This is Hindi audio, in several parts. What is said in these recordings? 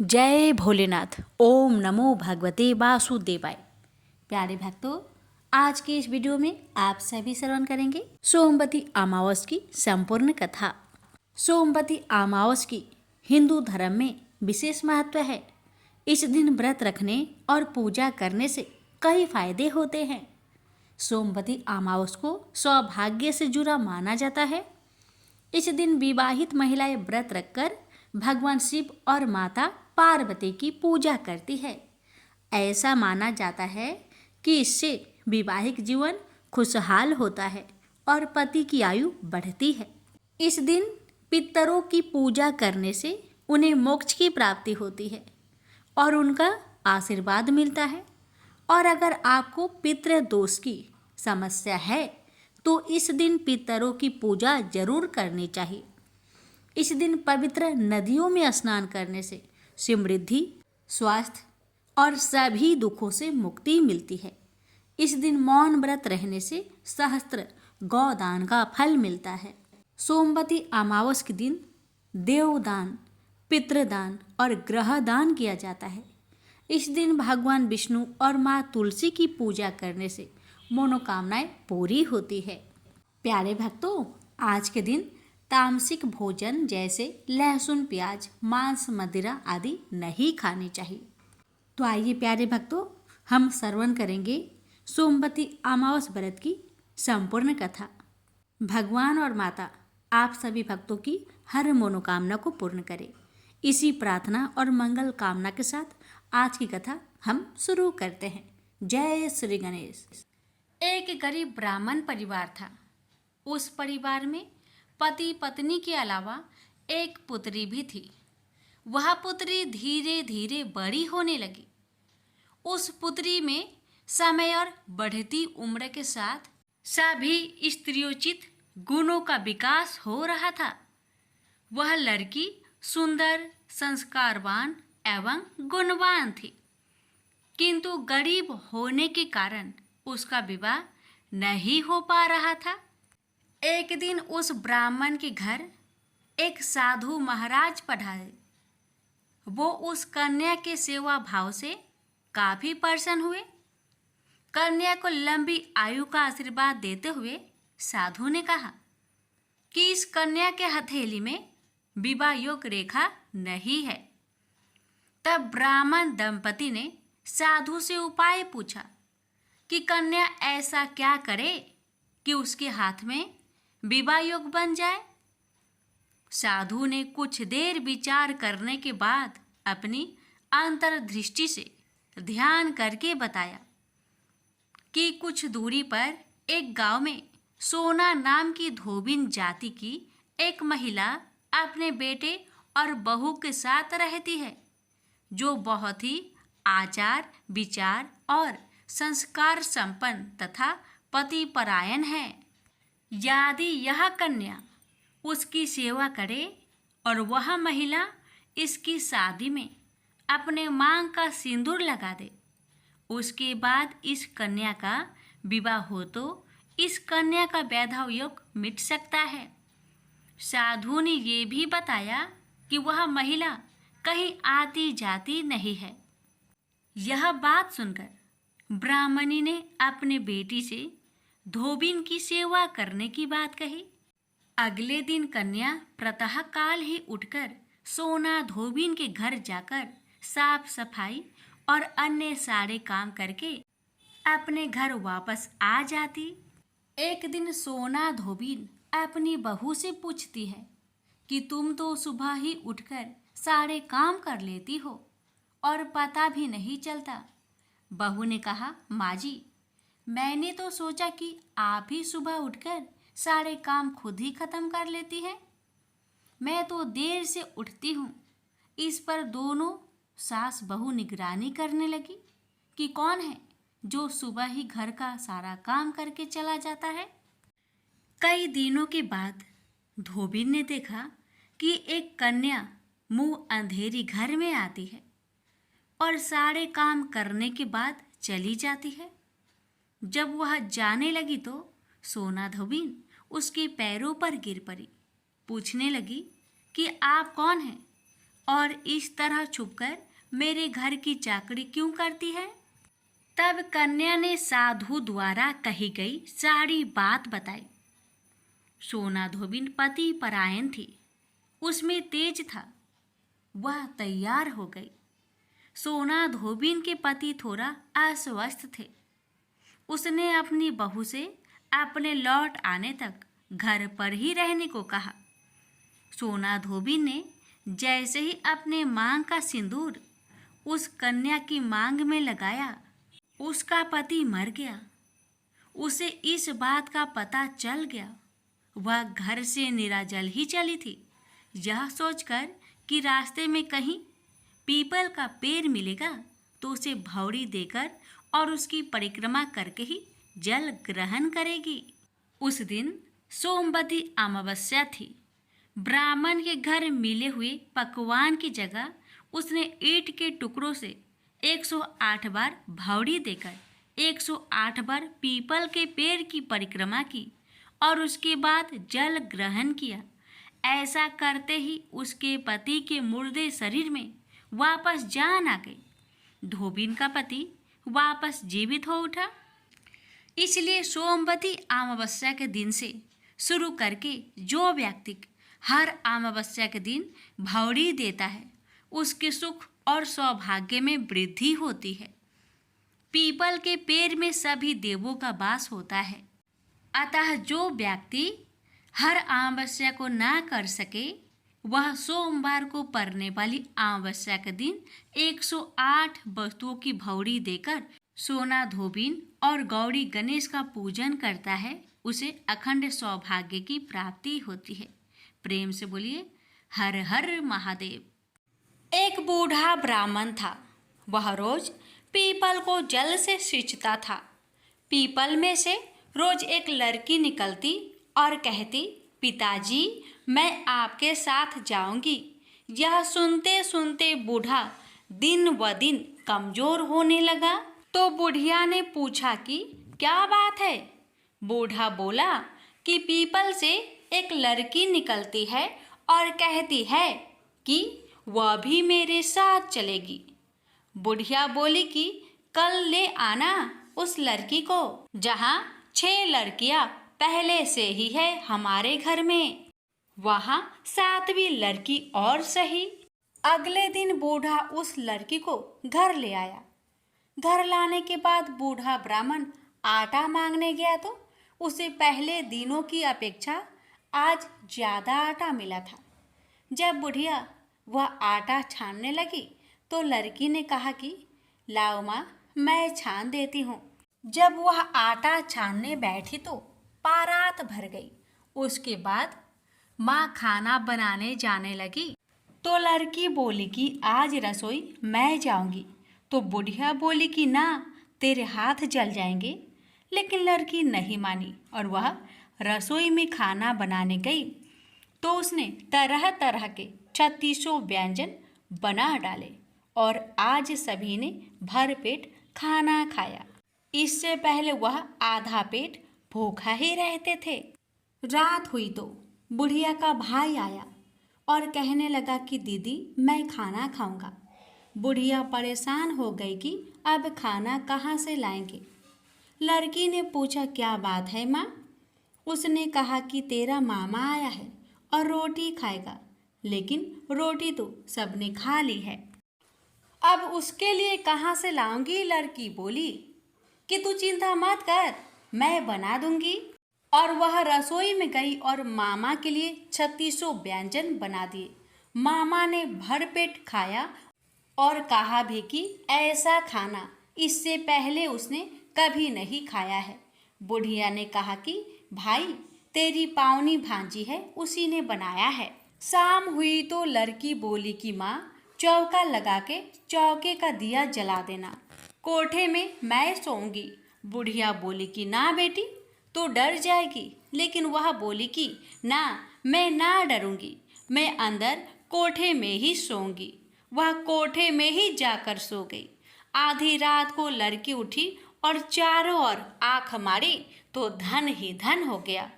जय भोलेनाथ। ओम नमो भगवते वासुदेवाय। प्यारे भक्तों, आज के इस वीडियो में आप सभी श्रवण करेंगे सोमवती अमावस की संपूर्ण कथा। सोमवती अमावस की हिंदू धर्म में विशेष महत्व है। इस दिन व्रत रखने और पूजा करने से कई फायदे होते हैं। सोमवती अमावस को सौभाग्य से जुड़ा माना जाता है। इस दिन विवाहित महिलाएं व्रत रखकर भगवान शिव और माता पार्वती की पूजा करती है। ऐसा माना जाता है कि इससे वैवाहिक जीवन खुशहाल होता है और पति की आयु बढ़ती है। इस दिन पितरों की पूजा करने से उन्हें मोक्ष की प्राप्ति होती है और उनका आशीर्वाद मिलता है। और अगर आपको पितृ दोष की समस्या है तो इस दिन पितरों की पूजा जरूर करनी चाहिए। इस दिन पवित्र नदियों में स्नान करने से समृद्धि, स्वास्थ्य और सभी दुखों से मुक्ति मिलती है। इस दिन मौन व्रत रहने से सहस्त्र गौदान का फल मिलता है। सोमवती अमावस के दिन देवदान, पितृदान और ग्रहदान किया जाता है। इस दिन भगवान विष्णु और माँ तुलसी की पूजा करने से मनोकामनाएं पूरी होती है। प्यारे भक्तों, आज के दिन तामसिक भोजन जैसे लहसुन, प्याज, मांस, मदिरा आदि नहीं खानी चाहिए। तो आइए प्यारे भक्तों, हम श्रवण करेंगे सोमवती अमावस व्रत की संपूर्ण कथा। भगवान और माता आप सभी भक्तों की हर मनोकामना को पूर्ण करें। इसी प्रार्थना और मंगल कामना के साथ आज की कथा हम शुरू करते हैं। जय श्री गणेश। एक गरीब ब्राह्मण परिवार था। उस परिवार में पति पत्नी के अलावा एक पुत्री भी थी। वह पुत्री धीरे धीरे बड़ी होने लगी। उस पुत्री में समय और बढ़ती उम्र के साथ सभी स्त्रियोचित गुणों का विकास हो रहा था। वह लड़की सुंदर, संस्कारवान एवं गुणवान थी, किंतु गरीब होने के कारण उसका विवाह नहीं हो पा रहा था। एक दिन उस ब्राह्मण के घर एक साधु महाराज पधारे। वो उस कन्या के सेवा भाव से काफी प्रसन्न हुए। कन्या को लंबी आयु का आशीर्वाद देते हुए साधु ने कहा कि इस कन्या के हथेली में विवाह योग रेखा नहीं है। तब ब्राह्मण दंपति ने साधु से उपाय पूछा कि कन्या ऐसा क्या करे कि उसके हाथ में विवाह योग बन जाए। साधु ने कुछ देर विचार करने के बाद अपनी अंतर्दृष्टि से ध्यान करके बताया कि कुछ दूरी पर एक गांव में सोना नाम की धोबिन जाति की एक महिला अपने बेटे और बहू के साथ रहती है, जो बहुत ही आचार, विचार और संस्कार संपन्न तथा पतिपरायण है। यदि यह कन्या उसकी सेवा करे और वह महिला इसकी शादी में अपने मांग का सिंदूर लगा दे, उसके बाद इस कन्या का विवाह हो तो इस कन्या का वैधव योग मिट सकता है। साधु ने ये भी बताया कि वह महिला कहीं आती जाती नहीं है। यह बात सुनकर ब्राह्मणी ने अपने बेटी से धोबिन की सेवा करने की बात कही। अगले दिन कन्या प्रातः काल ही उठकर सोना धोबिन के घर जाकर साफ सफाई और अन्य सारे काम करके अपने घर वापस आ जाती। एक दिन सोना धोबिन अपनी बहू से पूछती है कि तुम तो सुबह ही उठकर सारे काम कर लेती हो और पता भी नहीं चलता। बहू ने कहा, माँ जी, मैंने तो सोचा कि आप ही सुबह उठकर सारे काम खुद ही खत्म कर लेती हैं। मैं तो देर से उठती हूँ। इस पर दोनों सास बहू निगरानी करने लगी कि कौन है जो सुबह ही घर का सारा काम करके चला जाता है। कई दिनों के बाद धोबिन ने देखा कि एक कन्या मुंह अंधेरी घर में आती है और सारे काम करने के बाद चली जाती है। जब वह जाने लगी तो सोना धोबिन उसके पैरों पर गिर पड़ी। पूछने लगी कि आप कौन हैं और इस तरह छुपकर मेरे घर की चाकरी क्यों करती है? तब कन्या ने साधु द्वारा कही गई सारी बात बताई। सोना धोबिन पति परायण थी, उसमें तेज था, वह तैयार हो गई। सोना धोबिन के पति थोड़ा अस्वस्थ थे। उसने अपनी बहू से अपने लौट आने तक घर पर ही रहने को कहा। सोना धोबिन ने जैसे ही अपने मांग का सिंदूर उस कन्या की मांग में लगाया, उसका पति मर गया। उसे इस बात का पता चल गया। वह घर से निराजल ही चली थी, यह सोचकर कि रास्ते में कहीं पीपल का पेड़ मिलेगा तो उसे भौरी देकर और उसकी परिक्रमा करके ही जल ग्रहण करेगी। उस दिन सोमवती अमावस्या थी। ब्राह्मण के घर मिले हुए पकवान की जगह उसने ईंट के टुकड़ों से 108 बार भौरी देकर 108 बार पीपल के पेड़ की परिक्रमा की और उसके बाद जल ग्रहण किया। ऐसा करते ही उसके पति के मुर्दे शरीर में वापस जान आ गई। धोबिन का पति वापस जीवित हो उठा। इसलिए सोमवती अमावस्या के दिन से शुरू करके जो व्यक्ति हर अमावस्या के दिन भौरी देता है, उसके सुख और सौभाग्य में वृद्धि होती है। पीपल के पेड़ में सभी देवों का वास होता है। अतः जो व्यक्ति हर अमावस्या को ना कर सके, वह सोमवार को पड़ने वाली अमावस्या के दिन 108 वस्तुओं की भौरी देकर सोना धोबिन और गौरी गणेश का पूजन करता है, उसे अखंड सौभाग्य की प्राप्ति होती है। प्रेम से बोलिए हर हर महादेव। एक बूढ़ा ब्राह्मण था। वह रोज पीपल को जल से सींचता था। पीपल में से रोज एक लड़की निकलती और कहती, पिताजी मैं आपके साथ जाऊंगी। यह सुनते सुनते बूढ़ा दिन व दिन कमजोर होने लगा। तो बुढ़िया ने पूछा कि क्या बात है? बूढ़ा बोला कि पीपल से एक लड़की निकलती है और कहती है कि वह भी मेरे साथ चलेगी। बुढ़िया बोली कि कल ले आना उस लड़की को, जहाँ 6 लड़कियां पहले से ही है हमारे घर में, वहाँ 7वीं लड़की और सही। अगले दिन बूढ़ा उस लड़की को घर ले आया। घर लाने के बाद बूढ़ा ब्राह्मण आटा मांगने गया तो उसे पहले दिनों की अपेक्षा आज ज़्यादा आटा मिला था। जब बुढ़िया वह आटा छानने लगी तो लड़की ने कहा कि लाओ माँ, मैं छान देती हूँ। जब वह आटा छानने बैठी तो पारात भर गई। उसके बाद माँ खाना बनाने जाने लगी तो लड़की बोली कि आज रसोई मैं जाऊंगी। तो बुढ़िया बोली कि ना, तेरे हाथ जल जाएंगे। लेकिन लड़की नहीं मानी और वह रसोई में खाना बनाने गई तो उसने तरह तरह के 36 व्यंजन बना डाले और आज सभी ने भरपेट खाना खाया। इससे पहले वह आधा पेट भूखा ही रहते थे। रात हुई तो बुढ़िया का भाई आया और कहने लगा कि दीदी मैं खाना खाऊंगा। बुढ़िया परेशान हो गई कि अब खाना कहाँ से लाएंगे। लड़की ने पूछा क्या बात है माँ? उसने कहा कि तेरा मामा आया है और रोटी खाएगा, लेकिन रोटी तो सबने खा ली है, अब उसके लिए कहाँ से लाऊंगी। लड़की बोली कि तू चिंता मत कर, मैं बना दूंगी। और वह रसोई में गई और मामा के लिए 36 व्यंजन बना दिए। मामा ने भरपेट खाया और कहा भी कि ऐसा खाना इससे पहले उसने कभी नहीं खाया है। बुढ़िया ने कहा कि भाई तेरी पावनी भांजी है, उसी ने बनाया है। शाम हुई तो लड़की बोली कि माँ चौका लगा के चौके का दिया जला देना, कोठे में मैं सोऊंगी। बुढ़िया बोली कि ना बेटी, तो डर जाएगी। लेकिन वह बोली कि ना, मैं ना डरूंगी, मैं अंदर कोठे में ही सोऊंगी। वह कोठे में ही जाकर सो गई। आधी रात को लड़की उठी और चारों ओर आँख मारी तो धन ही धन हो गया।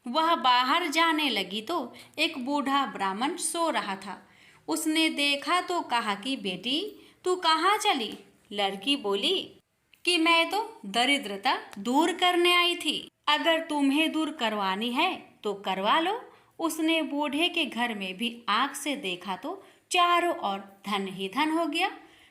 वह बाहर जाने लगी तो एक बूढ़ा ब्राह्मण सो रहा था। उसने देखा तो कहा कि बेटी तू कहाँ चली। लड़की बोली कि मैं तो दरिद्रता दूर करने आई थी, अगर तुम्हें दूर करवानी है तो करवा लो। उसने बूढ़े के घर में भी आंख से देखा तो चारों ओर धन ही धन हो गया।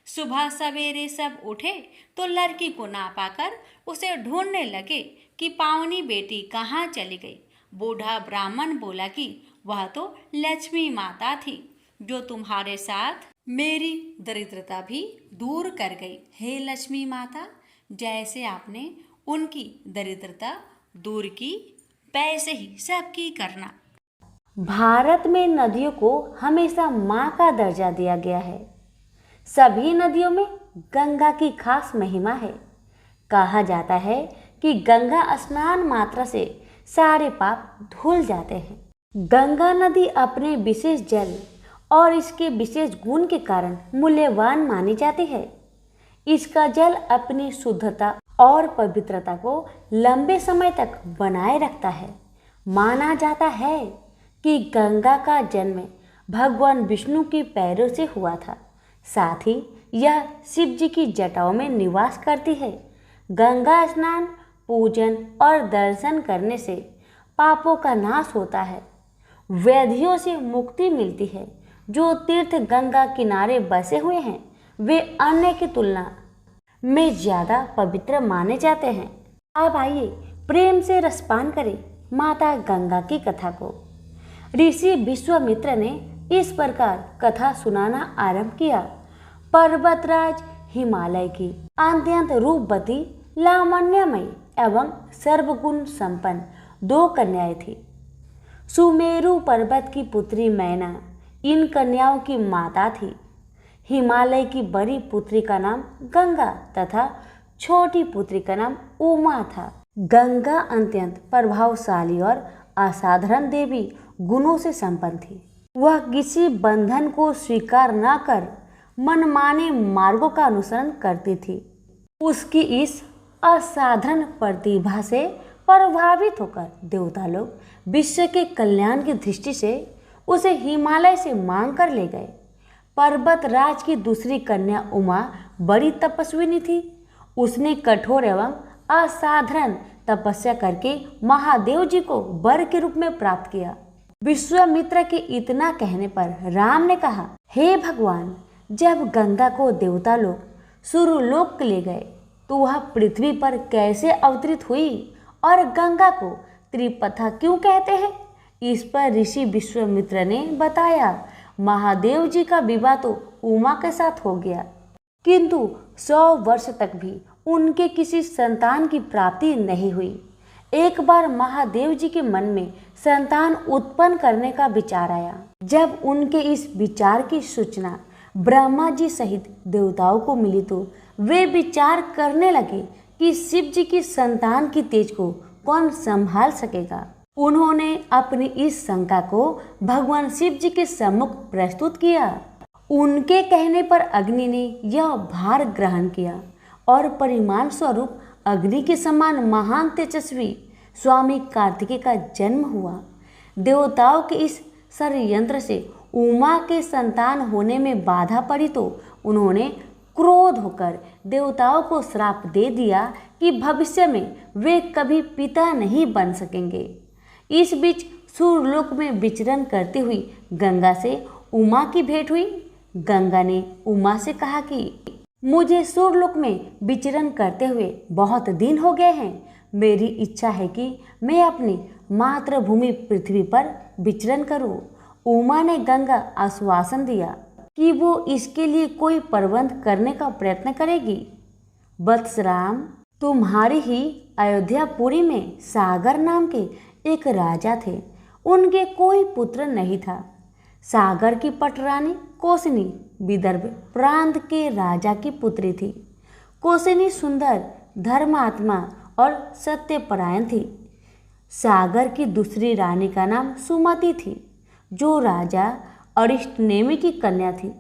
सुबह सवेरे सब उठे तो लड़की को ना पाकर उसे ढूंढने लगे कि पावनी बेटी कहाँ चली गई। बूढ़ा ब्राह्मण बोला कि वह तो लक्ष्मी माता थी जो तुम्हारे साथ मेरी दरिद्रता भी दूर कर गई। हे लक्ष्मी माता, जैसे आपने उनकी दरिद्रता दूर की वैसे ही सबकी करना। भारत में नदियों को हमेशा माँ का दर्जा दिया गया है। सभी नदियों में गंगा की खास महिमा है। कहा जाता है कि गंगा स्नान मात्र से सारे पाप धुल जाते हैं। गंगा नदी अपने विशेष जल और इसके विशेष गुण के कारण मूल्यवान मानी जाती है। इसका जल अपनी शुद्धता और पवित्रता को लंबे समय तक बनाए रखता है। माना जाता है कि गंगा का जन्म भगवान विष्णु के पैरों से हुआ था। साथ ही यह शिव जी की जटाओं में निवास करती है। गंगा स्नान, पूजन और दर्शन करने से पापों का नाश होता है, व्याधियों से मुक्ति मिलती है। जो तीर्थ गंगा किनारे बसे हुए हैं वे अन्य की तुलना में ज्यादा पवित्र माने जाते हैं। अब आइए प्रेम से रसपान करें माता गंगा की कथा को। ऋषि विश्वामित्र ने इस प्रकार कथा सुनाना आरंभ किया। पर्वतराज हिमालय की अत्यंत रूपवती, लावण्यमयी एवं सर्वगुण संपन्न 2 कन्याएं थी। सुमेरु पर्वत की पुत्री मैना इन कन्याओं की माता थी। हिमालय की बड़ी पुत्री का नाम गंगा तथा छोटी पुत्री का नाम उमा था। गंगा अत्यंत प्रभावशाली और असाधारण देवी गुणों से संपन्न थी। वह किसी बंधन को स्वीकार न कर मनमाने मार्गों का अनुसरण करती थी। उसकी इस असाधारण प्रतिभा से प्रभावित होकर देवता लोग विश्व के कल्याण की दृष्टि से उसे हिमालय से मांग कर ले गए। पर्वतराज की दूसरी कन्या उमा बड़ी तपस्विनी थी। उसने कठोर एवं असाधारण तपस्या करके महादेव जी को वर के रूप में प्राप्त किया। विश्वामित्र के इतना कहने पर राम ने कहा, हे भगवान, जब गंगा को देवता लोग सूर्यलोक ले गए तो वह पृथ्वी पर कैसे अवतरित हुई और गंगा को त्रिपथा क्यों कहते हैं? इस पर ऋषि विश्वामित्र ने बताया, महादेव जी का विवाह तो उमा के साथ हो गया, किंतु 100 वर्ष तक भी उनके किसी संतान की प्राप्ति नहीं हुई। एक बार महादेव जी के मन में संतान उत्पन्न करने का विचार आया। जब उनके इस विचार की सूचना ब्रह्मा जी सहित देवताओं को मिली तो वे विचार करने लगे कि शिव जी की संतान की तेज को कौन संभाल सकेगा। उन्होंने अपनी इस शंका को भगवान शिव जी के सम्मुख प्रस्तुत किया। उनके कहने पर अग्नि ने यह भार ग्रहण किया और परिमाण स्वरूप अग्नि के समान महान तेजस्वी स्वामी कार्तिकेय का जन्म हुआ। देवताओं के इस षड्यंत्र से उमा के संतान होने में बाधा पड़ी तो उन्होंने क्रोध होकर देवताओं को श्राप दे दिया कि भविष्य में वे कभी पिता नहीं बन सकेंगे। इस बीच सूर्यलोक में विचरण करती हुई गंगा से उमा की भेंट हुई। गंगा ने उमा से कहा कि मुझे सूर्यलोक में विचरण करते हुए बहुत दिन हो गए हैं। मेरी इच्छा है कि मैं अपनी मातृभूमि पृथ्वी पर विचरण करूं। उमा ने गंगा आश्वासन दिया कि वो इसके लिए कोई प्रबंध करने का प्रयत्न करेगी। वत्सराम, तुम्हारी ही अयोध्यापुरी में सागर नाम के एक राजा थे। उनके कोई पुत्र नहीं था। सागर की पटरानी कौसनी विदर्भ प्रांत के राजा की पुत्री थी। कौसनी सुंदर, धर्मात्मा और सत्यपरायण थी। सागर की दूसरी रानी का नाम सुमति थी, जो राजा अरिष्टनेमि की कन्या थी।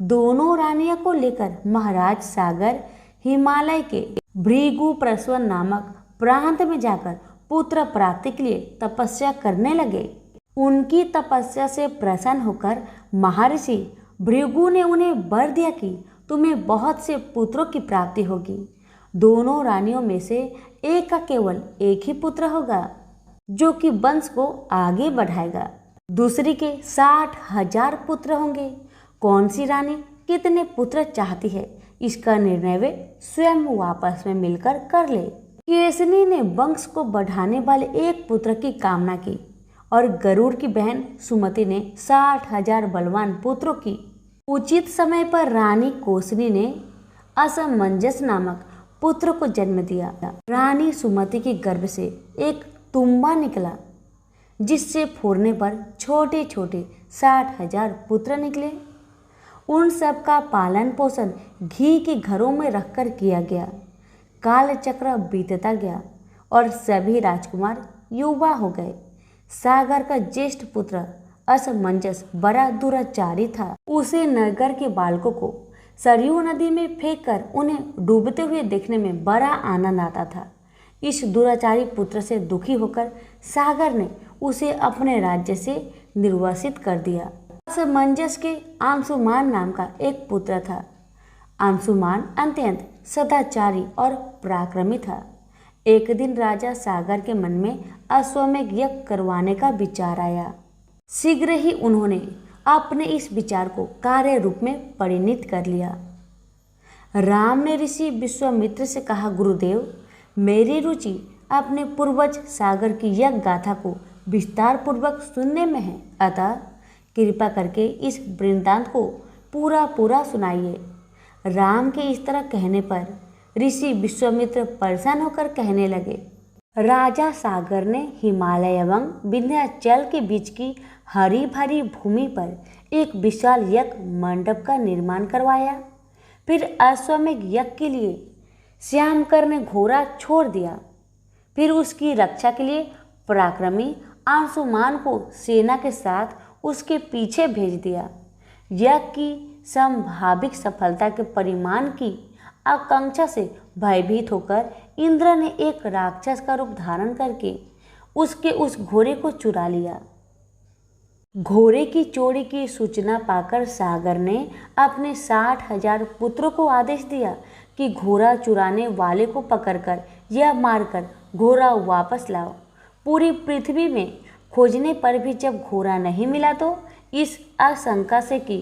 दोनों रानियों को लेकर महाराज सागर हिमालय के भृगुप्रस्वन नामक प्रांत में जाकर पुत्र प्राप्ति के लिए तपस्या करने लगे। उनकी तपस्या से प्रसन्न होकर महर्षि भृगु ने उन्हें वर दिया कि तुम्हें बहुत से पुत्रों की प्राप्ति होगी। दोनों रानियों में से एक का केवल एक ही पुत्र होगा जो कि वंश को आगे बढ़ाएगा। दूसरी के 60,000 पुत्र होंगे। कौन सी रानी कितने पुत्र चाहती है, इसका निर्णय वे स्वयं आपस में मिलकर कर ले। केसनी ने वंश को बढ़ाने वाले एक पुत्र की कामना की और गरुड़ की बहन सुमति ने 60,000 बलवान पुत्रों की। उचित समय पर रानी कोसनी ने असमंजस नामक पुत्र को जन्म दिया। रानी सुमति के गर्भ से एक तुम्बा निकला जिससे फोड़ने पर छोटे छोटे 60,000 पुत्र निकले। उन सब का पालन पोषण घी के घरों में रखकर किया गया। काल चक्र बीतता गया और सभी राजकुमार युवा हो गए। सागर का ज्येष्ठ पुत्र असमंजस बड़ा दुराचारी था। उसे नगर के बालकों को सरयू नदी में फेंककर उन्हें डूबते हुए देखने में बड़ा आनंद आता था। इस दुराचारी पुत्र से दुखी होकर सागर ने उसे अपने राज्य से निर्वासित कर दिया। असमंजस के अंशुमान नाम का एक पुत्र था। अंशुमान अत्यंत सदाचारी और पराक्रमी था। एक दिन राजा सागर के मन में अश्वमेध यज्ञ करवाने का विचार आया। शीघ्र ही उन्होंने अपने इस विचार को कार्य रूप में परिणित कर लिया। राम ने ऋषि विश्वामित्र से कहा, गुरुदेव, मेरी रुचि अपने पूर्वज सागर की यज्ञ गाथा को विस्तार पूर्वक सुनने में है, अतः कृपा करके इस वृत्तांत को पूरा सुनाइए। राम के इस तरह कहने पर ऋषि विश्वामित्र परेशान होकर कहने लगे, राजा सागर ने हिमालय एवं विंध्याचल के बीच की हरी भरी भूमि पर एक विशाल यज्ञ मंडप का निर्माण करवाया। फिर अश्वमेध यज्ञ के लिए श्यामकर ने घोड़ा छोड़ दिया। फिर उसकी रक्षा के लिए पराक्रमी अंशुमान को सेना के साथ उसके पीछे भेज दिया। यज्ञ की संभावित सफलता के परिमाण की आकांक्षा से भयभीत होकर इंद्र ने एक राक्षस का रूप धारण करके उसके उस घोड़े को चुरा लिया। घोड़े की चोरी की सूचना पाकर सागर ने अपने 60,000 पुत्रों को आदेश दिया कि घोड़ा चुराने वाले को पकड़कर या मारकर घोड़ा वापस लाओ। पूरी पृथ्वी में खोजने पर भी जब घोड़ा नहीं मिला तो इस आशंका से कि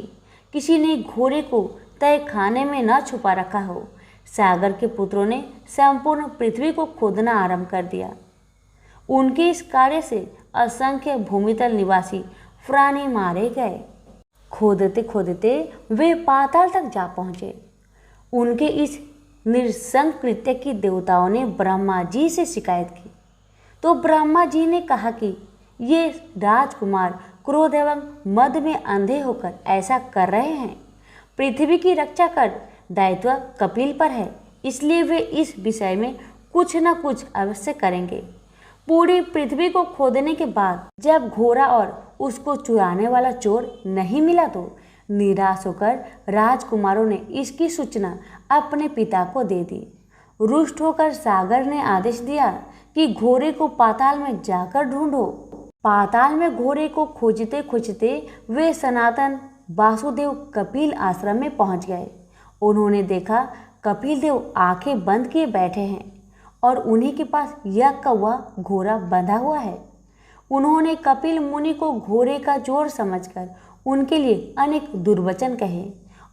किसी ने घोड़े को तय खाने में न छुपा रखा हो, सागर के पुत्रों ने संपूर्ण पृथ्वी को खोदना आरंभ कर दिया। उनके इस कार्य से असंख्य भूमितल निवासी प्राणी मारे गए। खोदते खोदते वे पाताल तक जा पहुँचे। उनके इस नृशंस कृत्य की देवताओं ने ब्रह्मा जी से शिकायत की तो ब्रह्मा जी ने कहा कि ये राजकुमार क्रोध एवं मद में अंधे होकर ऐसा कर रहे हैं। पृथ्वी की रक्षा कर दायित्व कपिल पर है, इसलिए वे इस विषय में कुछ न कुछ अवश्य करेंगे। पूरी पृथ्वी को खोदने के बाद जब घोड़ा और उसको चुराने वाला चोर नहीं मिला तो निराश होकर राजकुमारों ने इसकी सूचना अपने पिता को दे दी। रुष्ट होकर सागर ने आदेश दिया कि घोड़े को पाताल में जाकर ढूंढो। पाताल में घोड़े को खोजते खोजते वे सनातन वासुदेव कपिल आश्रम में पहुंच गए। उन्होंने देखा कपिल देव आंखें बंद किए बैठे हैं और उन्हीं के पास यज्ञ का वह घोड़ा बंधा हुआ है। उन्होंने कपिल मुनि को घोड़े का चोर समझकर उनके लिए अनेक दुर्वचन कहे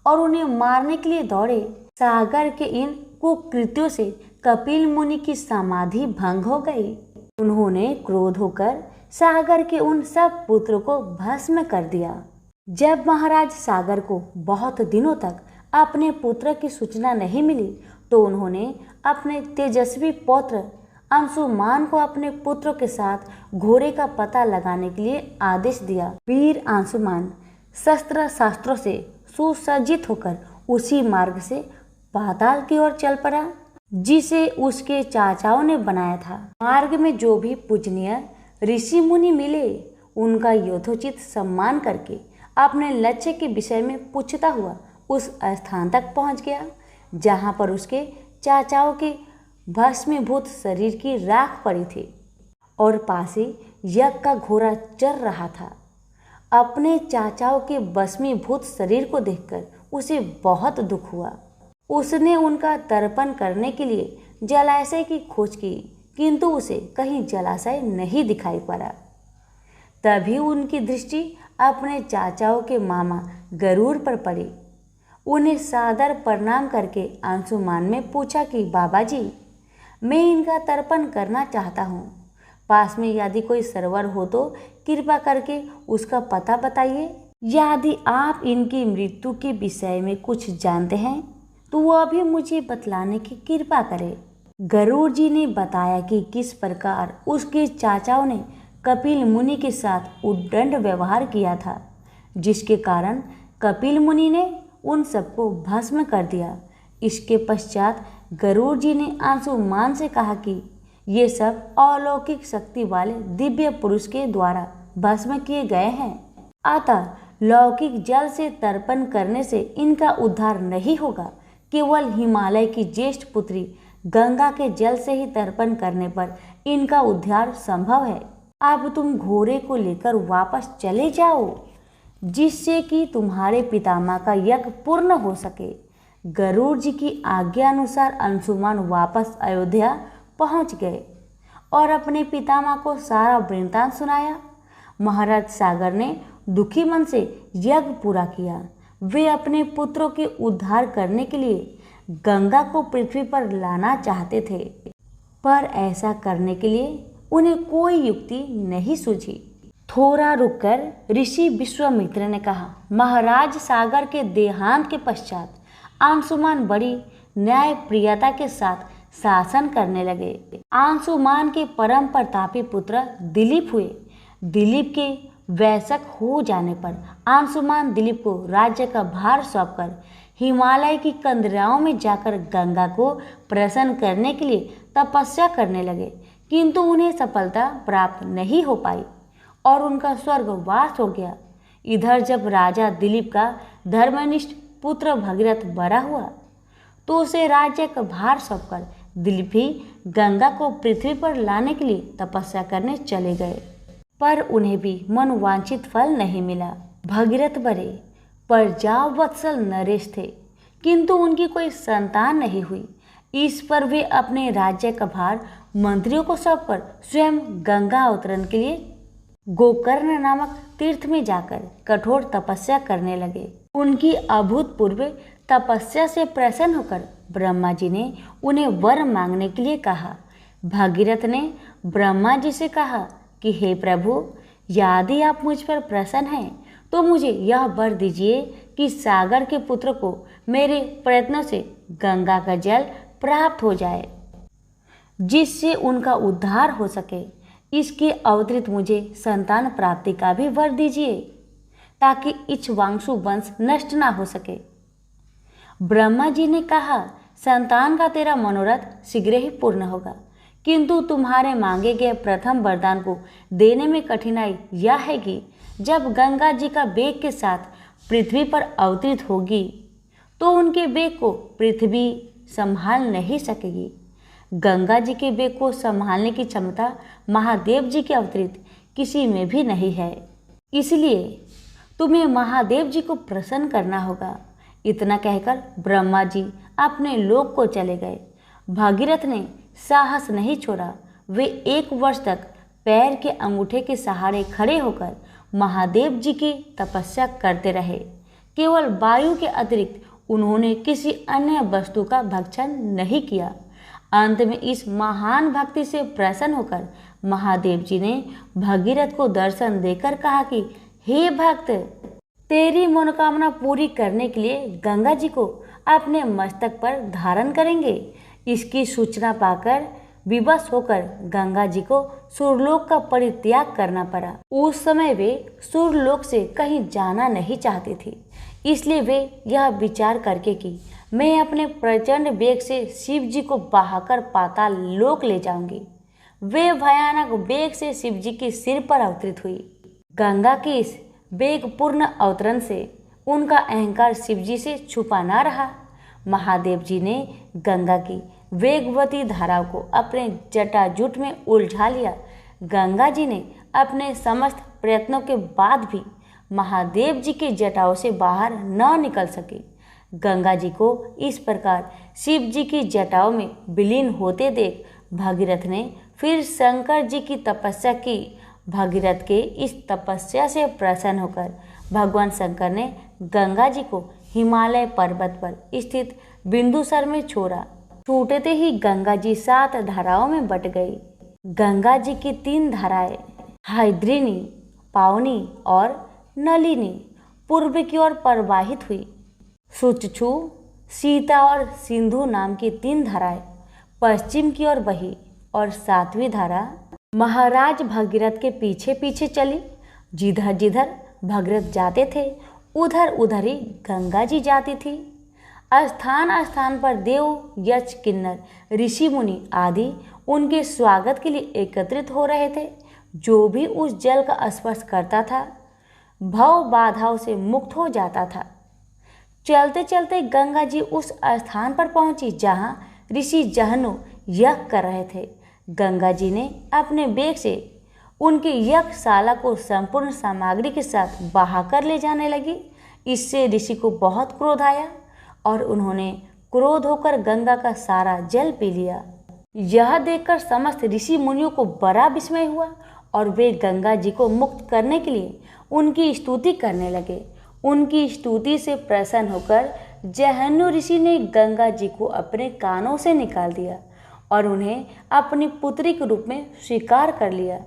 और उन्हें मारने के लिए दौड़े। सागर के इन कुकृत्यों से कपिल मुनि की समाधि भंग हो गई। उन्होंने क्रोध होकर सागर के उन सब पुत्रों को भस्म कर दिया। जब महाराज सागर को बहुत दिनों तक अपने पुत्र की सूचना नहीं मिली तो उन्होंने अपने तेजस्वी पौत्र अंशुमान को अपने पुत्रों के साथ घोड़े का पता लगाने के लिए आदेश दिया। वीर अंशुमान शस्त्र शास्त्रों से सुसज्जित होकर उसी मार्ग से पाताल की ओर चल पड़ा जिसे उसके चाचाओं ने बनाया था। मार्ग में जो भी पूजनीय ऋषि मुनि मिले उनका यथोचित सम्मान करके अपने लक्ष्य के विषय में पूछता हुआ उस स्थान तक पहुंच गया जहां पर उसके चाचाओं के भस्मीभूत शरीर की राख पड़ी थी और पास ही यज्ञ का घोड़ा चल रहा था। अपने चाचाओं के भस्मीभूत शरीर को देखकर उसे बहुत दुख हुआ। उसने उनका तर्पण करने के लिए जलाशय की खोज की, किंतु उसे कहीं जलाशय नहीं दिखाई पड़ा। तभी उनकी दृष्टि अपने चाचाओं के मामा गरुड़ पर पड़ी। उन्हें सादर प्रणाम करके अंशुमान ने पूछा कि बाबा जी, मैं इनका तर्पण करना चाहता हूँ। पास में यदि कोई सरोवर हो तो कृपा करके उसका पता बताइए। यदि आप इनकी मृत्यु के विषय में कुछ जानते हैं तो वह भी मुझे बतलाने की कृपा करें। गरुड़ जी ने बताया कि किस प्रकार उसके चाचाओं ने कपिल मुनि के साथ उद्दंड व्यवहार किया था, जिसके कारण कपिल मुनि ने उन सबको भस्म कर दिया। इसके पश्चात गरुड़ जी ने अंशुमान से कहा कि ये सब अलौकिक शक्ति वाले दिव्य पुरुष के द्वारा भस्म किए गए हैं, अतः लौकिक जल से तर्पण करने से इनका उद्धार नहीं होगा। केवल हिमालय की ज्येष्ठ पुत्री गंगा के जल से ही तर्पण करने पर इनका उद्धार संभव है। अब तुम घोड़े को लेकर वापस चले जाओ, जिससे कि तुम्हारे पितामह का यज्ञ पूर्ण हो सके। गरुड़ जी की आज्ञा अनुसार अंशुमान वापस अयोध्या पहुंच गए और अपने पितामह को सारा वृत्तांत सुनाया। महाराज सागर ने दुखी मन से यज्ञ पूरा किया। वे अपने पुत्रों के उद्धार करने के लिए गंगा को पृथ्वी पर लाना चाहते थे, पर ऐसा करने के लिए उन्हें कोई युक्ति नहीं सूझी। थोड़ा रुककर ऋषि विश्वामित्र ने कहा, महाराज सागर के देहांत के पश्चात अंशुमान बड़ी न्याय प्रियता के साथ शासन करने लगे। अंशुमान के परम प्रतापी पुत्र दिलीप हुए। दिलीप के वयस्क हो जाने पर अंशुमान दिलीप को राज्य का भार सौंपकर हिमालय की कंदराओं में जाकर गंगा को प्रसन्न करने के लिए तपस्या करने लगे, किंतु उन्हें सफलता प्राप्त नहीं हो पाई और उनका स्वर्गवास हो गया। इधर जब राजा दिलीप का धर्मनिष्ठ पुत्र भगीरथ बड़ा हुआ तो उसे राज्य का भार सौंपकर दिलीप ही गंगा को पृथ्वी पर लाने के लिए तपस्या करने चले गए, पर उन्हें भी मनोवांछित फल नहीं मिला। भगीरथ बड़े प्रजावत्सल नरेश थे, किंतु उनकी कोई संतान नहीं हुई। इस पर वे अपने राज्य का भार मंत्रियों को सौंपकर स्वयं गंगा अवतरण के लिए गोकर्ण नामक तीर्थ में जाकर कठोर तपस्या करने लगे। उनकी अभूतपूर्व तपस्या से प्रसन्न होकर ब्रह्मा जी ने उन्हें वर मांगने के लिए कहा। भगीरथ ने ब्रह्मा जी से कहा कि हे प्रभु, यदि आप मुझ पर प्रसन्न हैं तो मुझे यह वर दीजिए कि सागर के पुत्र को मेरे प्रयत्नों से गंगा का जल प्राप्त हो जाए, जिससे उनका उद्धार हो सके। इसके अतिरिक्त मुझे संतान प्राप्ति का भी वर दीजिए, ताकि इक्ष्वाकु वंश नष्ट ना हो सके। ब्रह्मा जी ने कहा, संतान का तेरा मनोरथ शीघ्र ही पूर्ण होगा, किंतु तुम्हारे मांगे गए प्रथम वरदान को देने में कठिनाई यह है कि जब गंगा जी का वेग के साथ पृथ्वी पर अवतरित होगी तो उनके वेग को पृथ्वी संभाल नहीं सकेगी। गंगा जी के वेग को संभालने की क्षमता महादेव जी के अवतरित किसी में भी नहीं है, इसलिए तुम्हें महादेव जी को प्रसन्न करना होगा। इतना कहकर ब्रह्मा जी अपने लोक को चले गए। भागीरथ ने साहस नहीं छोड़ा। वे 1 वर्ष तक पैर के अंगूठे के सहारे खड़े होकर महादेव जी की तपस्या करते रहे। केवल वायु के अतिरिक्त उन्होंने किसी अन्य वस्तु का भक्षण नहीं किया। अंत में इस महान भक्ति से प्रसन्न होकर महादेव जी ने भगीरथ को दर्शन देकर कहा कि हे भक्त, तेरी मनोकामना पूरी करने के लिए गंगा जी को अपने मस्तक पर धारण करेंगे। इसकी सूचना पाकर विवश होकर गंगा जी को सूर्यलोक का परित्याग करना पड़ा। उस समय वे सूर्यलोक से कहीं जाना नहीं चाहती थी, इसलिए वे यह विचार करके कि मैं अपने प्रचंड वेग से शिव जी को बहाकर पाताल लोक ले जाऊंगी, वे भयानक वेग से शिव जी के सिर पर अवतरित हुई। गंगा के इस वेगपूर्ण अवतरण से उनका अहंकार शिव जी से छुपा ना रहा। महादेव जी ने गंगा की वेगवती धाराओं को अपने जटाजूट में उलझा लिया। गंगा जी ने अपने समस्त प्रयत्नों के बाद भी महादेव जी के जटाओं से बाहर न निकल सके। गंगा जी को इस प्रकार शिव जी की जटाओं में विलीन होते देख भागीरथ ने फिर शंकर जी की तपस्या की। भागीरथ के इस तपस्या से प्रसन्न होकर भगवान शंकर ने गंगा जी को हिमालय पर्वत पर स्थित बिंदुसर में छोड़ा। छूटते ही गंगा जी 7 धाराओं में बट गई। गंगा जी की 3 धाराएं हैद्रिनी, पावनी और नलिनी पूर्व की ओर प्रवाहित हुई। सुचक्षु, सीता और सिंधु नाम की 3 धाराएं पश्चिम की ओर बही और 7वीं धारा महाराज भगीरथ के पीछे पीछे चली। जिधर जिधर भगीरथ जाते थे उधर उधर ही गंगा जी जाती थी। स्थान स्थान पर देव, यक्ष, किन्नर, ऋषि मुनि आदि उनके स्वागत के लिए एकत्रित हो रहे थे। जो भी उस जल का स्पर्श करता था भव बाधाओं से मुक्त हो जाता था। चलते चलते गंगा जी उस स्थान पर पहुंची जहां ऋषि जहनु यज्ञ कर रहे थे। गंगा जी ने अपने बेग से उनकी यज्ञशाला को संपूर्ण सामग्री के साथ बहा कर ले जाने लगी। इससे ऋषि को बहुत क्रोध आया और उन्होंने क्रोध होकर गंगा का सारा जल पी लिया। यह देखकर समस्त ऋषि मुनियों को बड़ा विस्मय हुआ और वे गंगा जी को मुक्त करने के लिए उनकी स्तुति करने लगे। उनकी स्तुति से प्रसन्न होकर जहन्नु ऋषि ने गंगा जी को अपने कानों से निकाल दिया और उन्हें अपनी पुत्री के रूप में स्वीकार कर लिया।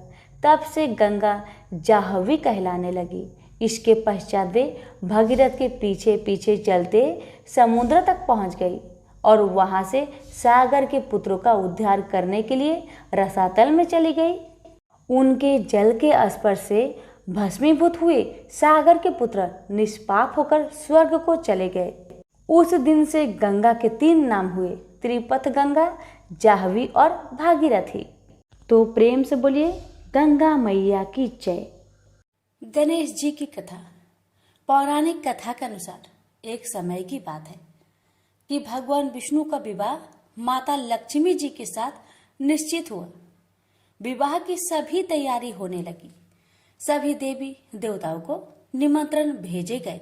तब से गंगा जाह्नवी कहलाने लगी। इसके पश्चात वे भगीरथ के पीछे पीछे चलते समुद्र तक पहुंच गई और वहां से सागर के पुत्रों का उद्धार करने के लिए रसातल में चली गई। उनके जल के स्पर्श से भस्मीभूत हुए सागर के पुत्र निष्पाप होकर स्वर्ग को चले गए। उस दिन से गंगा के 3 नाम हुए, त्रिपथ गंगा, जाह्नवी और भागीरथी। तो प्रेम से बोलिए गंगा मैया की जय। गणेश जी की कथा। पौराणिक कथा के अनुसार एक समय की बात है कि भगवान विष्णु का विवाह माता लक्ष्मी जी के साथ निश्चित हुआ। विवाह की सभी तैयारी होने लगी। सभी देवी देवताओं को निमंत्रण भेजे गए,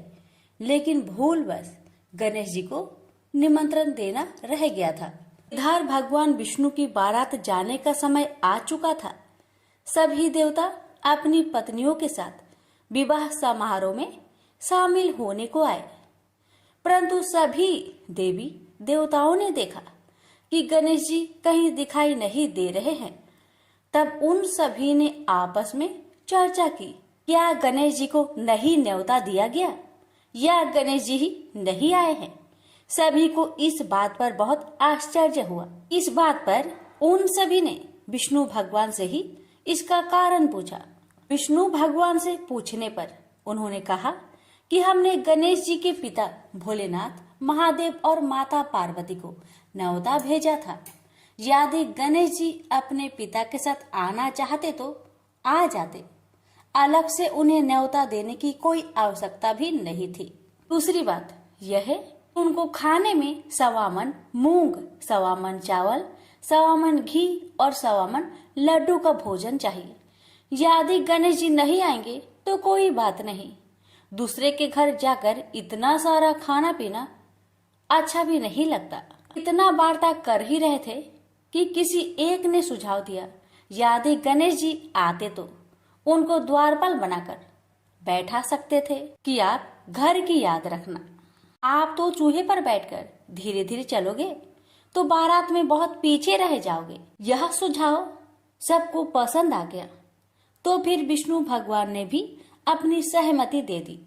लेकिन भूलवश गणेश जी को निमंत्रण देना रह गया था। इधर भगवान विष्णु की बारात जाने का समय आ चुका था। सभी देवता अपनी पत्नियों के साथ विवाह समारोह में शामिल होने को आए, परंतु सभी देवी देवताओं ने देखा कि गणेश जी कहीं दिखाई नहीं दे रहे हैं। तब उन सभी ने आपस में चर्चा की, क्या गणेश जी को नहीं न्योता दिया गया या गणेश जी ही नहीं आए हैं। सभी को इस बात पर बहुत आश्चर्य हुआ। इस बात पर उन सभी ने विष्णु भगवान से ही इसका कारण पूछा। विष्णु भगवान से पूछने पर उन्होंने कहा कि हमने गणेश जी के पिता भोलेनाथ, महादेव और माता पार्वती को न्योता भेजा था। यदि गणेश जी अपने पिता के साथ आना चाहते तो आ जाते। अलग से उन्हें न्योता देने की कोई आवश्यकता भी नहीं थी। दूसरी बात यह है, उनको खाने में 1.25 मन मूंग, 1.25 मन चावल, 1.25 मन घी और 1.25 मन लड्डू का भोजन चाहिए। यदि गणेश जी नहीं आएंगे तो कोई बात नहीं, दूसरे के घर जाकर इतना सारा खाना पीना अच्छा भी नहीं लगता। इतना वार्ता कर ही रहे थे कि किसी एक ने सुझाव दिया, यदि गणेश जी आते तो उनको द्वारपाल बनाकर बैठा सकते थे कि आप घर की याद रखना। आप तो चूहे पर बैठकर धीरे धीरे चलोगे तो बारात में बहुत पीछे रह जाओगे। यह सुझाव सबको पसंद आ गया, तो फिर विष्णु भगवान ने भी अपनी सहमति दे दी।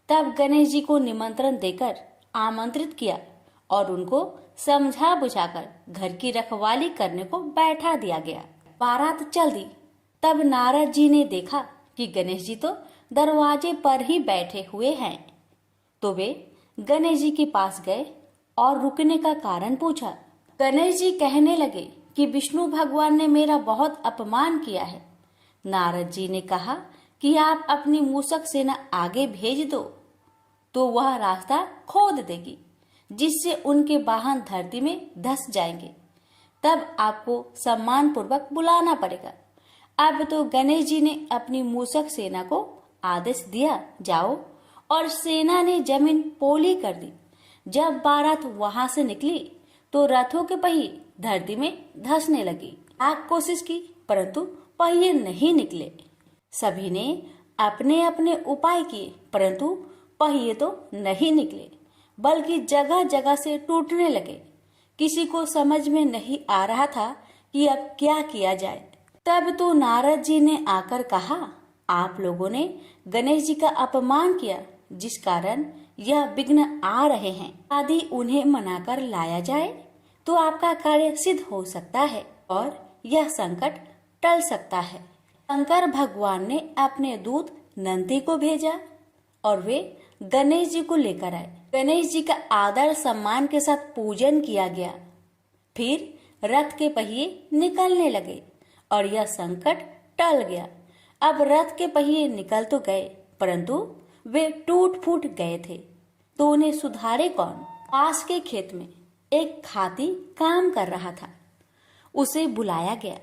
तब गणेश जी को निमंत्रण देकर आमंत्रित किया और उनको समझा बुझाकर घर की रखवाली करने को बैठा दिया गया। बारात चल दी। तब नारद जी ने देखा कि गणेश जी तो दरवाजे पर ही बैठे हुए हैं, तो वे गणेश जी के पास गए और रुकने का कारण पूछा। गणेश जी कहने लगे कि विष्णु भगवान ने मेरा बहुत अपमान किया है। नारद जी ने कहा कि आप अपनी मूषक सेना आगे भेज दो तो वह रास्ता खोद देगी, जिससे उनके वाहन धरती में धंस जाएंगे। तब आपको सम्मान पूर्वक बुलाना पड़ेगा। अब तो गणेश जी ने अपनी मूषक सेना को आदेश दिया, जाओ, और सेना ने जमीन पोली कर दी। जब बारात वहां से निकली तो रथों के पहिए धरती में धंसने लगी। लाख कोशिश की परंतु पहिए नहीं निकले। सभी ने अपने अपने उपाय किए परंतु पहिए तो नहीं निकले, बल्कि जगह जगह से टूटने लगे। किसी को समझ में नहीं आ रहा था कि अब क्या किया जाए। तब तो नारद जी ने आकर कहा, आप लोगों ने गणेश जी का अपमान किया, जिस कारण यह विघ्न आ रहे हैं। यदि उन्हें मनाकर लाया जाए तो आपका कार्य सिद्ध हो सकता है और यह संकट टल सकता है। शंकर भगवान ने अपने दूत नंदी को भेजा और वे गणेश जी को लेकर आए। गणेश जी का आदर सम्मान के साथ पूजन किया गया। फिर रथ के पहिए निकलने लगे और यह संकट टल गया। अब रथ के पहिए निकल तो गए परंतु वे टूट फूट गए थे, तो उन्हें सुधारे कौन। पास के खेत में एक खाती काम कर रहा था। उसे बुलाया गया।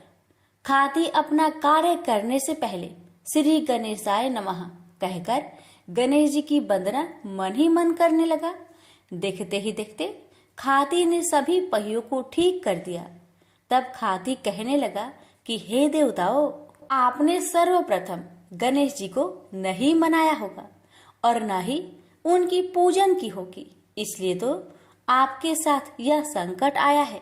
खाती अपना कार्य करने से पहले श्री गणेशाय नमः कहकर गणेश जी की वंदना मन ही मन करने लगा। देखते ही देखते खाती ने सभी पहियों को ठीक कर दिया। तब खाती कहने लगा कि हे देवताओं, आपने सर्वप्रथम गणेश जी को नहीं मनाया होगा और न ही उनकी पूजन की होगी, इसलिए तो आपके साथ यह संकट आया है।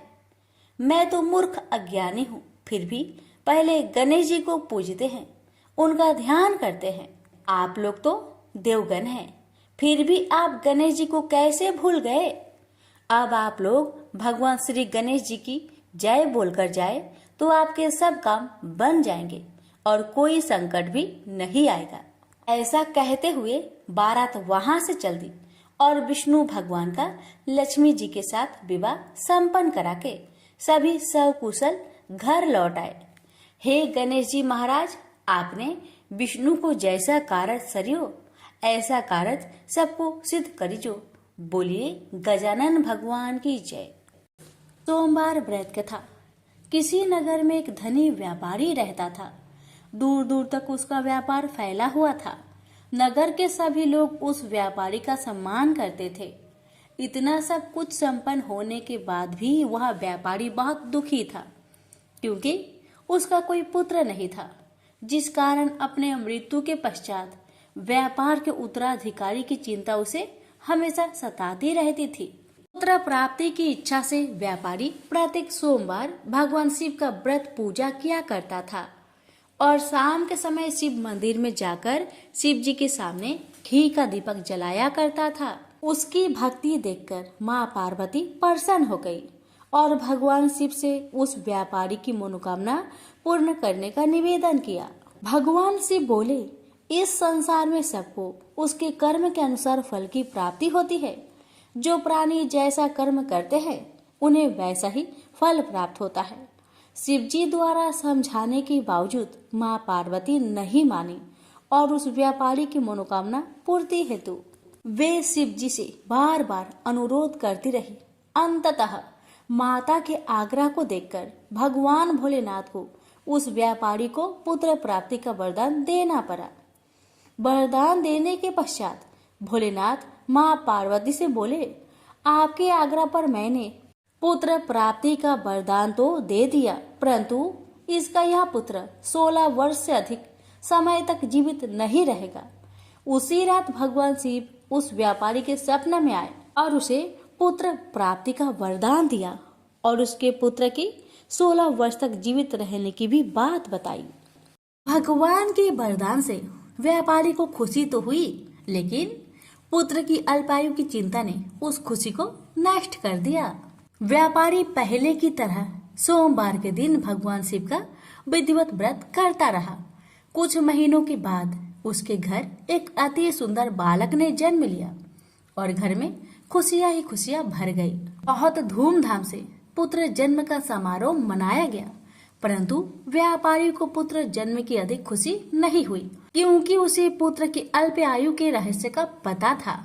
मैं तो मूर्ख अज्ञानी हूँ, फिर भी पहले गणेश जी को पूजते हैं, उनका ध्यान करते हैं। आप लोग तो देवगण हैं, फिर भी आप गणेश जी को कैसे भूल गए। अब आप लोग भगवान श्री गणेश जी की जय बोलकर जाए तो आपके सब काम बन जाएंगे और कोई संकट भी नहीं आएगा। ऐसा कहते हुए बारात वहां से चल दी और विष्णु भगवान का लक्ष्मी जी के साथ विवाह संपन्न करा के सभी सकुशल घर लौट आए। हे गणेश जी महाराज, आपने विष्णु को जैसा कार्य सरियो ऐसा कार्य सबको सिद्ध करिजो। बोलिए गजानन भगवान की जय। सोमवार व्रत कथा। किसी नगर में एक धनी व्यापारी रहता था। दूर दूर तक उसका व्यापार फैला हुआ था। नगर के सभी लोग उस व्यापारी का सम्मान करते थे। इतना सब कुछ संपन्न होने के बाद भी वह व्यापारी बहुत दुखी था, क्योंकि उसका कोई पुत्र नहीं था, जिस कारण अपने मृत्यु के पश्चात व्यापार के उत्तराधिकारी की चिंता उसे हमेशा सताती रहती थी। पुत्र प्राप्ति की इच्छा से व्यापारी प्रत्येक सोमवार भगवान शिव का व्रत पूजा किया करता था और शाम के समय शिव मंदिर में जाकर शिव जी के सामने घी का दीपक जलाया करता था। उसकी भक्ति देखकर माँ पार्वती प्रसन्न हो गई और भगवान शिव से उस व्यापारी की मनोकामना पूर्ण करने का निवेदन किया। भगवान शिव बोले, इस संसार में सबको उसके कर्म के अनुसार फल की प्राप्ति होती है। जो प्राणी जैसा कर्म करते हैं उन्हें वैसा ही फल प्राप्त होता है। शिव जी द्वारा समझाने के बावजूद माँ पार्वती नहीं मानी और उस व्यापारी की मनोकामना पूर्ति हेतु वे शिव जी से बार बार अनुरोध करती रही। अंततः माता के आग्रह को देखकर भगवान भोलेनाथ को उस व्यापारी को पुत्र प्राप्ति का वरदान देना पड़ा। वरदान देने के पश्चात भोलेनाथ माँ पार्वती से बोले, आपके आग्रह पर मैंने पुत्र प्राप्ति का वरदान तो दे दिया, परंतु इसका यह पुत्र 16 वर्ष से अधिक समय तक जीवित नहीं रहेगा। उसी रात भगवान शिव उस व्यापारी के स्वप्न में आए और उसे पुत्र प्राप्ति का वरदान दिया और उसके पुत्र की 16 वर्ष तक जीवित रहने की भी बात बताई। भगवान के वरदान से व्यापारी को खुशी तो हुई, लेकिन पुत्र की अल्पायु की चिंता ने उस खुशी को नष्ट कर दिया। व्यापारी पहले की तरह सोमवार के दिन भगवान शिव का विधिवत व्रत करता रहा। कुछ महीनों के बाद उसके घर एक अति सुंदर बालक ने जन्म लिया और घर में खुशियां ही खुशियां भर गई। बहुत धूमधाम से पुत्र जन्म का समारोह मनाया गया, परंतु व्यापारी को पुत्र जन्म की अधिक खुशी नहीं हुई, क्योंकि उसे पुत्र की अल्प आयु के रहस्य का पता था।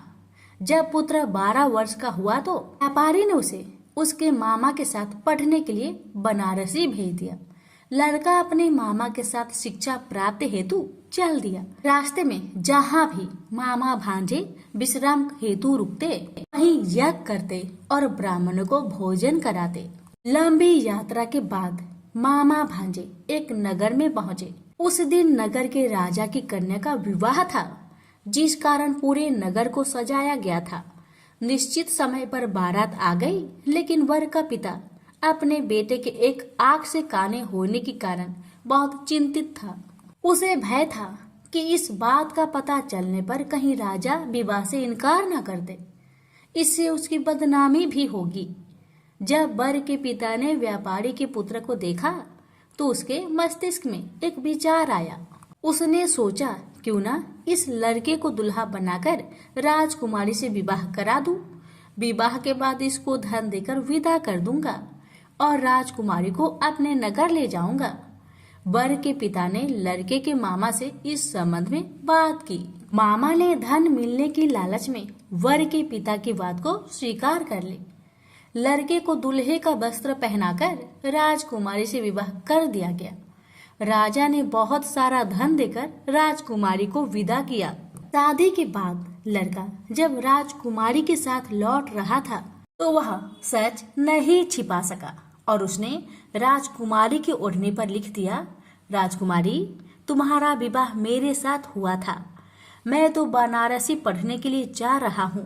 जब पुत्र 12 वर्ष का हुआ तो व्यापारी ने उसे उसके मामा के साथ पढ़ने के लिए बनारसी भेज दिया। लड़का अपने मामा के साथ शिक्षा प्राप्त हेतु चल दिया। रास्ते में जहाँ भी मामा भांजे विश्राम हेतु रुकते, वहीं यज्ञ करते और ब्राह्मणों को भोजन कराते। लंबी यात्रा के बाद मामा भांजे एक नगर में पहुँचे। उस दिन नगर के राजा की कन्या का विवाह था, जिस कारण पूरे नगर को सजाया गया था। निश्चित समय पर बारात आ गई, लेकिन वर का पिता अपने बेटे के एक आंख से काने होने के कारण बहुत चिंतित था। उसे भय था कि इस बात का पता चलने पर कहीं राजा विवाह से इनकार न कर दे, इससे उसकी बदनामी भी होगी। जब वर के पिता ने व्यापारी के पुत्र को देखा तो उसके मस्तिष्क में एक विचार आया। उसने सोचा, क्यों ना इस लड़के को दुल्हा बनाकर राजकुमारी से विवाह करा दूं। विवाह के बाद इसको धन देकर विदा कर दूंगा और राजकुमारी को अपने नगर ले जाऊंगा। वर के पिता ने लड़के के मामा से इस संबंध में बात की। मामा ने धन मिलने की लालच में वर के पिता की बात को स्वीकार कर ली। लड़के को दूल्हे का वस्त्र पहनाकर राजकुमारी से विवाह कर दिया गया। राजा ने बहुत सारा धन देकर राजकुमारी को विदा किया। शादी के बाद लड़का जब राजकुमारी के साथ लौट रहा था तो वह सच नहीं छिपा सका और उसने राजकुमारी के ओढ़ने पर लिख दिया, राजकुमारी, तुम्हारा विवाह मेरे साथ हुआ था। मैं तो बनारसी पढ़ने के लिए जा रहा हूँ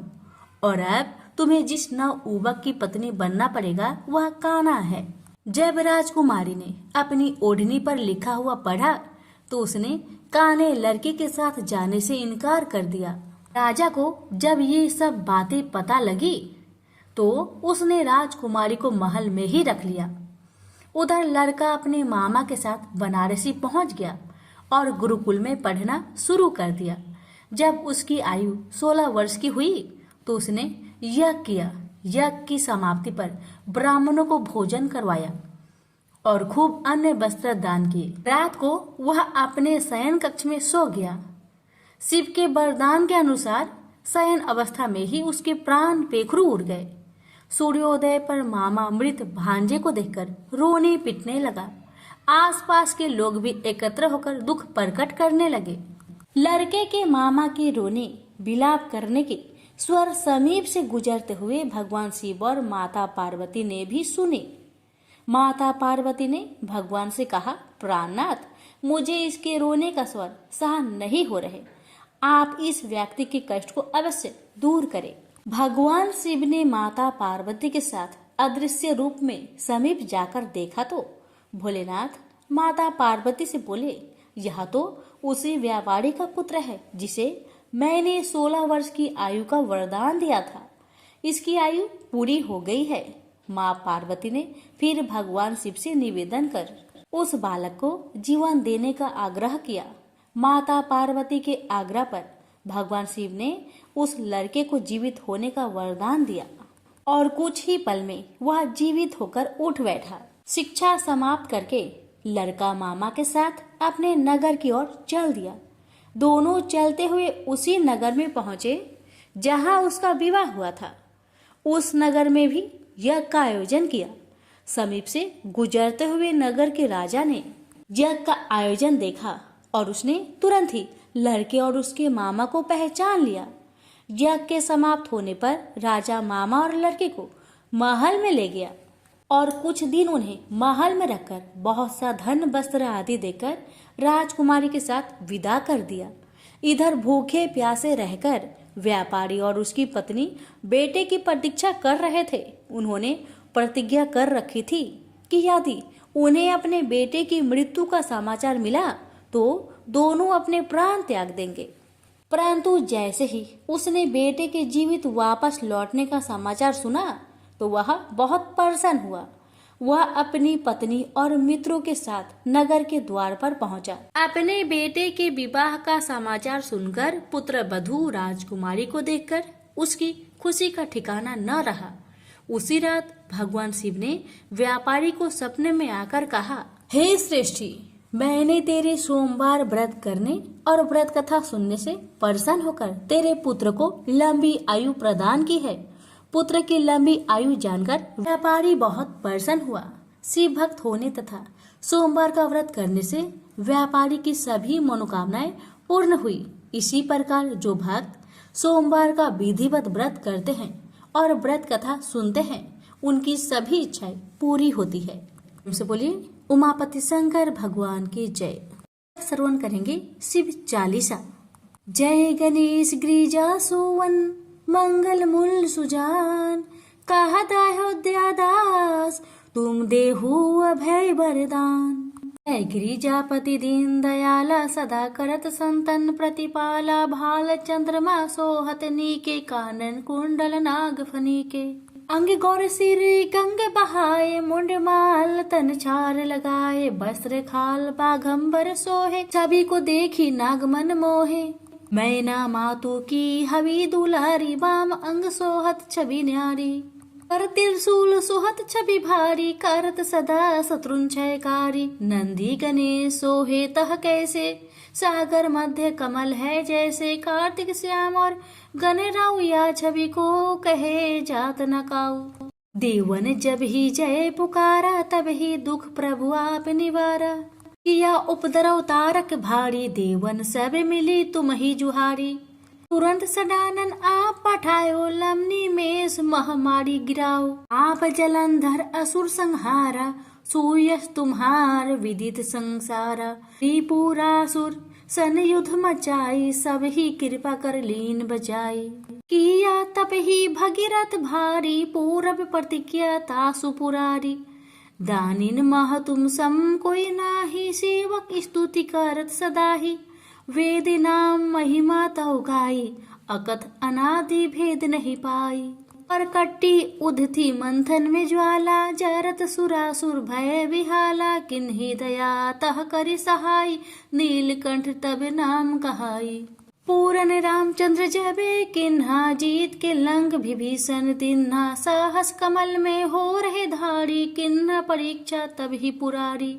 और अब तुम्हें जिस नवयुवक की पत्नी बनना पड़ेगा वह कान्हा है। जब राजकुमारी ने अपनी ओढ़नी पर लिखा हुआ पढ़ा तो उसने कान्हे लड़के के साथ जाने से इनकार कर दिया। राजा को जब ये सब बातें पता लगी तो उसने राजकुमारी को महल में ही रख लिया। उधर लड़का अपने मामा के साथ बनारसी पहुंच गया और गुरुकुल में पढ़ना शुरू कर दिया। जब उसकी आयु 16 वर्ष की हुई तो उसने यज्ञ किया। यज्ञ की समाप्ति पर ब्राह्मणों को भोजन करवाया और खूब अन्य वस्त्र दान किए। रात को वह अपने शयन कक्ष में सो गया। शिव के वरदान के अनुसार शयन अवस्था में ही उसके प्राण पेखरू उड़ गए। सूर्योदय पर मामा मृत भांजे को देखकर रोने पिटने लगा। आसपास के लोग भी एकत्र होकर दुख प्रकट करने लगे। लड़के के मामा के रोने विलाप करने के स्वर समीप से गुजरते हुए भगवान शिव और माता पार्वती ने भी सुने। माता पार्वती ने भगवान से कहा, प्राणनाथ, मुझे इसके रोने का स्वर सहन नहीं हो रहे, आप इस व्यक्ति के कष्ट को अवश्य दूर करें। भगवान शिव ने माता पार्वती के साथ अदृश्य रूप में समीप जाकर देखा तो भोलेनाथ माता पार्वती से बोले, यह तो उसी व्यापारी का पुत्र है जिसे मैंने 16 वर्ष की आयु का वरदान दिया था। इसकी आयु पूरी हो गई है। माँ पार्वती ने फिर भगवान शिव से निवेदन कर उस बालक को जीवन देने का आग्रह किया। माता पार्वती के आग्रह पर भगवान शिव ने उस लड़के को जीवित होने का वरदान दिया और कुछ ही पल में वह जीवित होकर उठ बैठा। शिक्षा समाप्त करके लड़का मामा के साथ अपने नगर की ओर चल दिया। दोनों चलते हुए उसी नगर में पहुंचे जहां उसका विवाह हुआ था। उस नगर में भी यज्ञ का आयोजन किया। समीप से गुजरते हुए नगर के राजा ने यज्ञ का आयोजन देखा और उसने तुरंत ही लड़के और उसके मामा को पहचान लिया। यज्ञ के समाप्त होने पर राजा मामा और लड़के को महल में ले गया और कुछ दिन उन्हें महल में रखकर बहुत सा धन वस्त्र आदि देकर राजकुमारी के साथ विदा कर दिया। इधर भूखे प्यासे रहकर व्यापारी और उसकी पत्नी बेटे की प्रतीक्षा कर रहे थे। उन्होंने प्रतिज्ञा कर रखी थी कि यदि उन्हें अपने बेटे की मृत्यु का समाचार मिला तो दोनों अपने प्राण त्याग देंगे। परंतु जैसे ही उसने बेटे के जीवित वापस लौटने का समाचार सुना तो वह बहुत प्रसन्न हुआ। वह अपनी पत्नी और मित्रों के साथ नगर के द्वार पर पहुंचा। अपने बेटे के विवाह का समाचार सुनकर पुत्र वधू राजकुमारी को देखकर उसकी खुशी का ठिकाना न रहा। उसी रात भगवान शिव ने व्यापारी को सपने में आकर कहा, हे श्रेष्ठी, मैंने तेरे सोमवार व्रत करने और व्रत कथा सुनने से प्रसन्न होकर तेरे पुत्र को लंबी आयु प्रदान की है। पुत्र की लंबी आयु जानकर व्यापारी बहुत प्रसन्न हुआ। शिव भक्त होने तथा सोमवार का व्रत करने से व्यापारी की सभी मनोकामनाएं पूर्ण हुई। इसी प्रकार जो भक्त सोमवार का विधिवत व्रत करते हैं और व्रत कथा सुनते हैं, उनकी सभी इच्छाएं पूरी होती है। उनसे बोलिए उमापति शंकर भगवान की जय। श्रवण करेंगे शिव चालीसा। जय गणेश गिरिजा सोवन मंगल मूल सुजान, कहत अयोध्या दास तुम देहु अभय वरदान। जय गिरिजापति दीन दयाला सदा करत संतन प्रतिपाला, भाल चंद्रमा सोहत नीके कानन कुंडल नाग फनीके। अंग गौर सिर गंग बहाए, मुंड माल तन छार लगाए, वस्त्र खाल बाघंबर सोहे, सभी को देखी नागमन मोहे। मैना मातु की हवी दुलारी, वाम अंग सोहत छवि न्यारी, कर त्रिशूल सोहत छवि भारी, करत सदा शत्रुन क्षयकारी। नंदी गणेश सोहे तह कैसे, सागर मध्य कमल है जैसे। कार्तिक श्याम और गणराव या छवि को कहे जात न काऊ। देवन जब ही जय पुकारा, तब ही दुख प्रभु आप निवारा। किया उपद्रव तारक भारी, देवन सब मिली तुम ही जुहारी। तुरंत सडानन आप पठायो, लमनी मेष महामारी गिराओ। आप जलंधर असुर संहारा, सूयस तुम्हार विदित संसारा। त्रिपुरासुर सन युद्ध मचाई, सब ही कृपा कर लीन बजाई। किया तप ही भगीरथ भारी, पूरब प्रतिज्ञा तासु पुरारी। दानिन मह तुम सम कोई नाही, सेवक स्तुति करत सदाही। वेद नाम महिमा तौ गाई, अकथ अनादि भेद नहीं पाई। पर कट्टी उधती मंथन में ज्वाला, जरत सुरासुर भय विहाला। किन्ही दया तह करि सहाय, नीलकंठ तब नाम कहाई। पूरन रामचंद्र जबे किन्हा, जीत के लंक विभीषण तिन्हा। साहस कमल में हो रहे धारी, किन्हा परीक्षा तब ही पुरारी।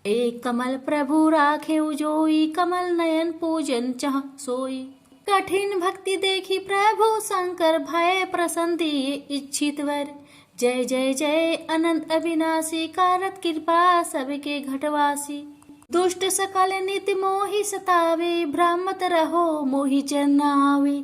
एक कमल प्रभु राखे उजोई, कमल नयन पूजन चाह सोई। कठिन भक्ति देखी प्रभु शंकर, भय प्रसन्न दिए इच्छित वर। जय जय जय अनंत अविनाशी, कारत कृपा सबके घटवासी। दुष्ट सकल नित्य मोहि सतावे, भ्रमत रहो मोहि चरनावे।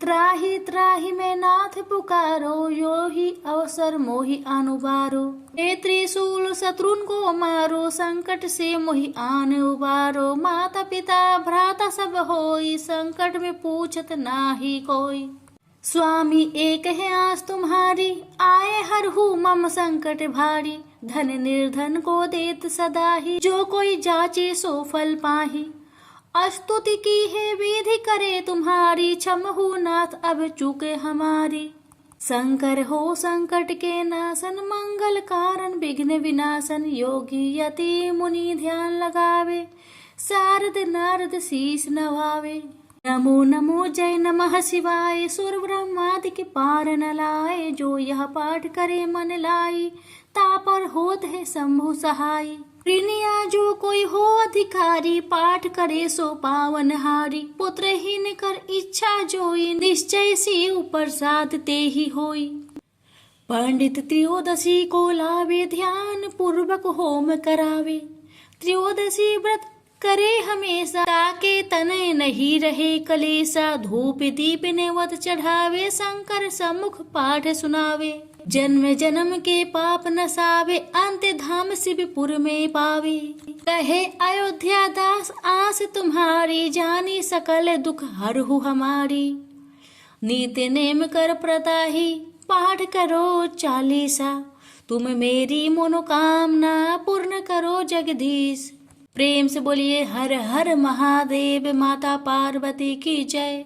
त्राहि त्राहि में नाथ पुकारो, यो ही अवसर मोहि अनुबारो। हे त्रिशूल शत्रुन को मारो, संकट से मोहि आन उबारो। माता पिता भ्राता सब होई, संकट में पूछत नाही कोई। स्वामी एक है आस तुम्हारी, आए हरहु मम संकट भारी। धन निर्धन को देत सदा ही, जो कोई जाचे सो फल पाही। स्तुति की है विधि करे तुम्हारी, क्षमहु नाथ अब चूके हमारी। शंकर हो संकट के नाशन, मंगल कारण विघ्न विनाशन। योगी यति मुनि ध्यान लगावे, शारद नारद शीस नवावे। नमो नमो जय नमः शिवाय, सुर ब्रह्मादि के पार न लाए। जो यह पाठ करे मन लाई, तापर होत है शंभु सहाय। प्रिनिया जो कोई हो अधिकारी, पाठ करे सो पावन हारी। पुत्रहीन कर इच्छा जोई, निश्चय शिव प्रसाद ते ही होई। पंडित त्रयोदशी को लावे, ध्यान पूर्वक होम करावे। त्रयोदशी व्रत करे हमेशा, ताके तनय नहीं रहे कलेसा। धूप दीप नेवत चढ़ावे, शंकर सम्मुख पाठ सुनावे। जन्म जन्म के पाप नसावे, अंत धाम शिवपुर में पावे। कहे अयोध्या दास आस तुम्हारी, जानी सकल दुख हरहु हमारी। नीति नेम कर प्रताही, पाठ करो चालीसा। तुम मेरी मनोकामना पूर्ण करो जगदीश। प्रेम से बोलिए हर हर महादेव, माता पार्वती की जय।